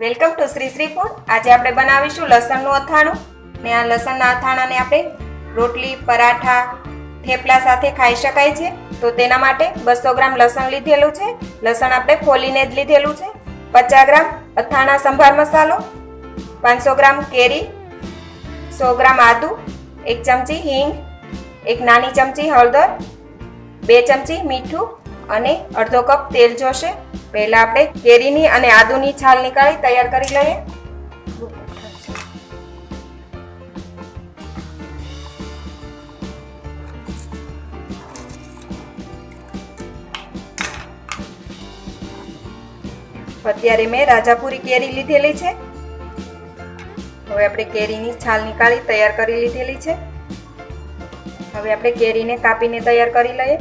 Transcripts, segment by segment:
Welcome to Shri Shri food. આજે આપણે બનાવીશું લસણનું અથાણું ને આ લસણના અથાણાને આપણે રોટલી, પરાઠા, થેપલા સાથે ખાઈ શકાય છે। તો તેના માટે 200 ગ્રામ લસણ લીધેલું છે। લસણ આપણે ફોલીને જ લીધેલું છે। 50 ગ્રામ અથાણા સંભાર મસાલો, 500 ગ્રામ કેરી, 100 ગ્રામ આદુ, 1 ચમચી હિંગ, 1 નાની ચમચી હળદર, 2 ચમચી મીઠું અને અડધો કપ તેલ જોશે। પહેલા આપણે કેરીની અને આદુની છાલ નીકાળી તૈયાર કરી લઈએ। અત્યારે મેં રાજાપુરી કેરી લીધેલી છે। હવે આપણે કેરીની છાલ નીકાળી તૈયાર કરી લીધેલી છે। હવે આપણે કેરીને કાપીને તૈયાર કરી લઈએ।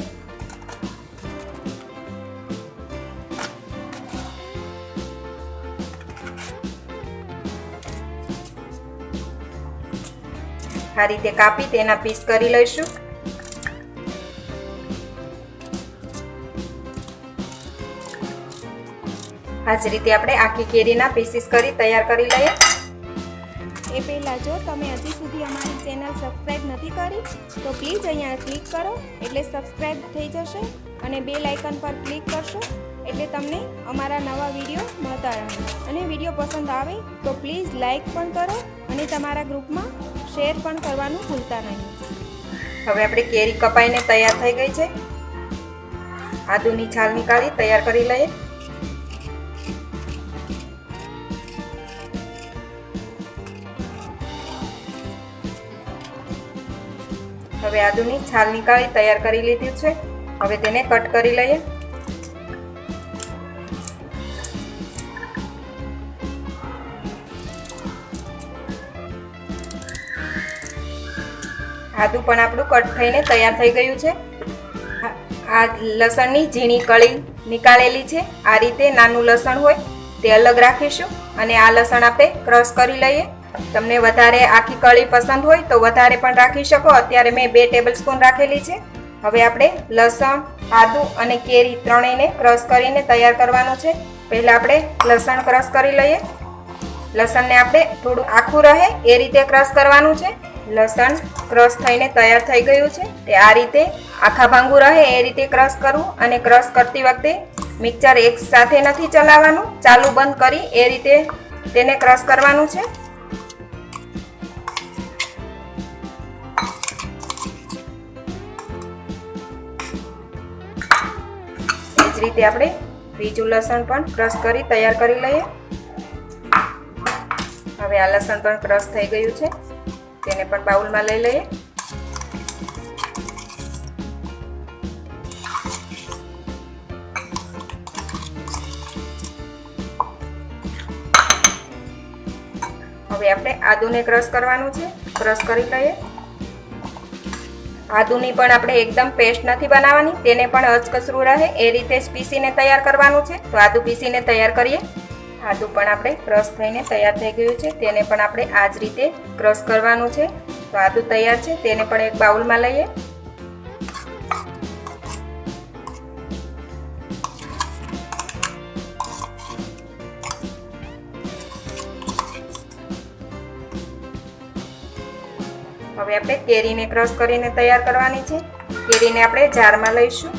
આ રીતે કાપી તેના પીસ કરી લઈશું। આ જ રીતે આપણે આખી કેરીના પીસીસ કરી તૈયાર કરી લઈએ। એ પહેલાં જો તમે હજી સુધી અમારી ચેનલ સબસ્ક્રાઈબ નથી કરી તો પ્લીઝ અહીંયા ક્લિક કરો એટલે સબસ્ક્રાઈબ થઈ જશે અને બેલ આઇકન પર ક્લિક કરશો એટલે તમને અમારા નવા વિડીયો મળતા રહે। અને વિડીયો પસંદ આવે તો પ્લીઝ લાઈક પણ કરો અને તમારા ગ્રુપમાં શેર પણ કરવાનું ભૂલતા નહીં। હવે આપણે કેરી કપાઈને તૈયાર થઈ ગઈ છે। આદુની છાલ નીકાળી તૈયાર કરી લઈએ। હવે આદુની છાલ નીકાળી તૈયાર કરી લીધી છે। હવે તેને કટ કરી લઈએ। આદુ પણ આપણું કટ થઈને તૈયાર થઈ ગયું છે। આ લસણની ઝીણી કળી નીકાળેલી છે। આ રીતે નાનું લસણ હોય તે અલગ રાખીશું અને આ લસણ આપણે ક્રશ કરી લઈએ। તમને વધારે આખી કળી પસંદ હોય તો વધારે પણ રાખી શકો। અત્યારે મેં 2 ટેબલસ્પૂન રાખેલી છે। હવે આપણે લસણ, આદુ અને કેરી ત્રણેયને ક્રશ કરીને તૈયાર કરવાનું છે। પહેલાં આપણે લસણ ક્રશ કરી લઈએ। લસણને આપણે થોડું આખું રહે એ રીતે ક્રશ કરવાનું છે। લસણ ક્રશ થઈને તૈયાર થઈ ગયું છે। તે આ રીતે આખા ભાંગું રહે એ રીતે ક્રશ કરવું અને ક્રશ કરતી વખતે મિક્સર એક સાથે નથી ચલાવવાનું, ચાલુ બંધ કરી એ રીતે તેને ક્રશ કરવાનું છે। એ જ રીતે આપણે બીજું લસણ પણ ક્રશ કરી તૈયાર કરી લઈએ। હવે આ લસણ પણ ક્રશ થઈ ગયું છે, તેને પણ બાઉલમાં લઈ લઈએ। હવે આપણે આદુને ક્રશ કરવાનું છે, ક્રશ કરી લઈએ। આદુની પણ આપણે એકદમ પેસ્ટ નથી બનાવવાની, તેને પણ અચકચરું રહે એ રીતે જ પીસીને તૈયાર કરવાનું છે। તો આદુ પીસીને તૈયાર કરીએ। આદુ પણ આપણે ક્રશ થઈને તૈયાર થઈ ગયું છે, તેને પણ આપણે આ જ રીતે ક્રશ કરવાનું છે। તો આદુ તૈયાર છે, તેને પણ એક બાઉલમાં લઈએ। હવે આપણે કેરીને ક્રશ કરીને તૈયાર કરવાની છે। કેરીને આપણે જારમાં લઈશું।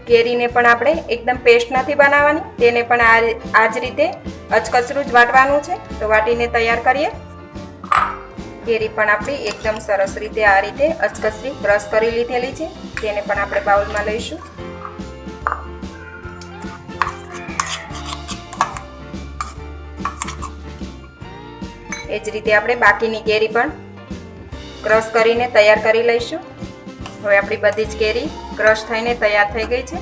કેરીને પણ આપણે એકદમ પેસ્ટ નથી બનાવવાની, તેને પણ આ જ રીતે અચકચરું જ વાટવાનું છે। તો વાટીને તૈયાર કરીએ। કેરી પણ આપણી એકદમ સરસ રીતે આ રીતે અચકચરી ક્રશ કરી લીધેલી છે, તેને પણ આપણે બાઉલમાં લઈશું। એ જ રીતે આપણે બાકીની કેરી પણ ક્રશ કરીને તૈયાર કરી લઈશું। હવે આપણી બધી જ કેરી ક્રશ થઈને તૈયાર થઈ ગઈ છે।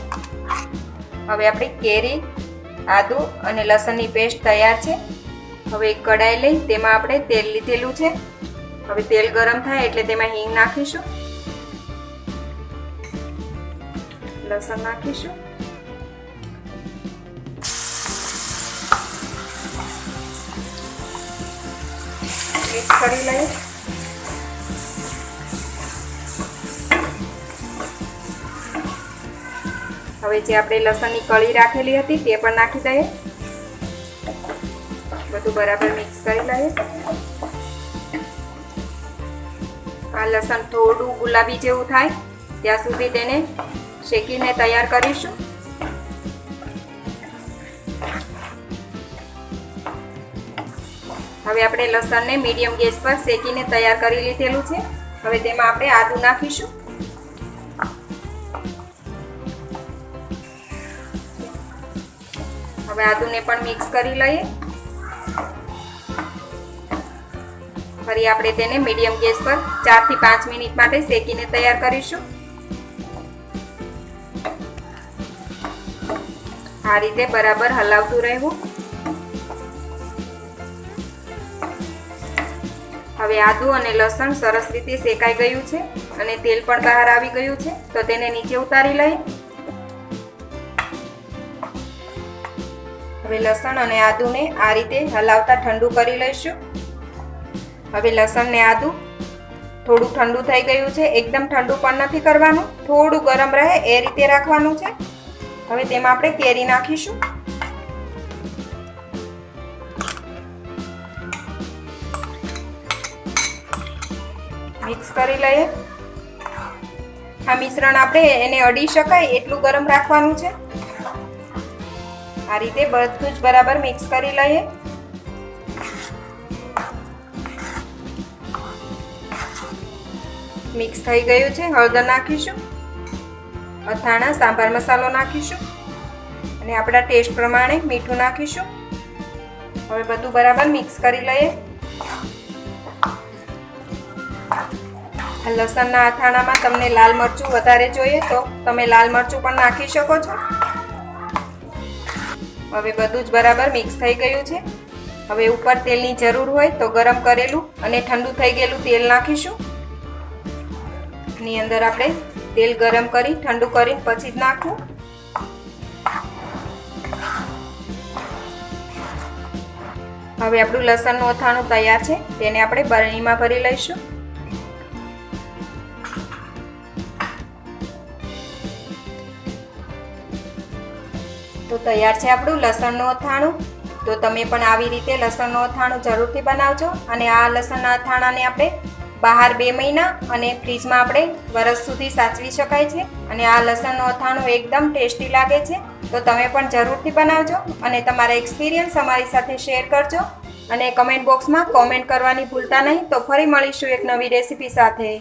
હવે આપણી કેરી, આદુ અને લસણની પેસ્ટ તૈયાર છે। હવે એક કઢાઈ લઈ તેમાં આપણે તેલ લીધેલું છે। હવે તેલ ગરમ થાય એટલે તેમાં હિંગ નાખીશું, લસણ નાખીશું, મિક્સ કરી લઈએ। હવે જે આપણે લસણની કળી રાખેલી હતી તે પણ નાખી દઈએ. બધું બરાબર મિક્સ કરી લઈએ. આ લસણ થોડું ગુલાબી જેવું થાય ત્યાં સુધી તેને શેકીને તૈયાર કરીશું. હવે આપણે લસણને મીડિયમ ગેસ પર શેકીને તૈયાર કરી લીધેલું છે. હવે તેમાં આપણે આદુ નાખીશું. હવે આદુને પણ મિક્સ કરી લઈએ. ફરી આપણે તેને મીડિયમ ગેસ પર 4 થી 5 મિનિટ માટે શેકીને તૈયાર કરીશું. આ રીતે બરાબર હલાવતું રહેવું. હવે આદુ અને લસણ સરસ રીતે શેકાઈ ગયું છે અને તેલ પણ બહાર આવી ગયું છે, તો તેને નીચે ઉતારી લઈએ. હવે લસણ અને આદુને આ રીતે હલાવતા ઠંડુ કરી લઈશું. હવે લસણ ને આદુ થોડું ઠંડુ થઈ ગયું છે. એકદમ ઠંડુ પણ નથી કરવાનું, થોડું ગરમ રહે એ રીતે રાખવાનું છે. હવે તેમાં આપણે કેરી નાખીશું. મિક્સ કરી લઈએ. આ મિશ્રણ આપણે એને અડી શકાય એટલું ગરમ રાખવાનું છે. આ રીતે બધું જ બરાબર મિક્સ કરી લઈએ. મિક્સ થઈ ગયું છે. હળદર નાખીશું, અથાણા સાંભાર મસાલો નાખીશું અને આપણા ટેસ્ટ પ્રમાણે મીઠું નાખીશું. હવે બધું બરાબર મિક્સ કરી લઈએ. લસણના અથાણામાં તમને લાલ મરચું વધારે જોઈએ તો તમે લાલ મરચું પણ નાખી શકો છો. હવે બધું જ બરાબર મિક્સ થઈ ગયું છે. હવે ઉપર તેલની જરૂર હોય તો ગરમ કરેલું અને ઠંડુ થઈ ગયેલું તેલ નાખીશું. એની અંદર આપણે તેલ ગરમ કરી ઠંડુ કરીને પછી જ નાખવું. હવે આપણું લસણનું અથાણું તૈયાર છે. તેને આપણે બરણીમાં ભરી લઈશું. તો તૈયાર છે આપણું લસણનું અથાણું. તો તમે પણ આવી રીતે લસણનું અથાણું જરૂરથી બનાવજો. અને આ લસણના અથાણાને આપણે બહાર 2 મહિના અને ફ્રીજમાં આપણે વરસ સુધી સાચવી શકાય છે. અને આ લસણનું અથાણું એકદમ ટેસ્ટી લાગે છે. તો તમે પણ જરૂરથી બનાવજો અને તમારા એક્સપિરિયન્સ અમારી સાથે શેર કરજો અને કમેન્ટ બોક્સમાં કોમેન્ટ કરવાની ભૂલતા નહીં. તો ફરી મળીશું એક નવી રેસીપી સાથે.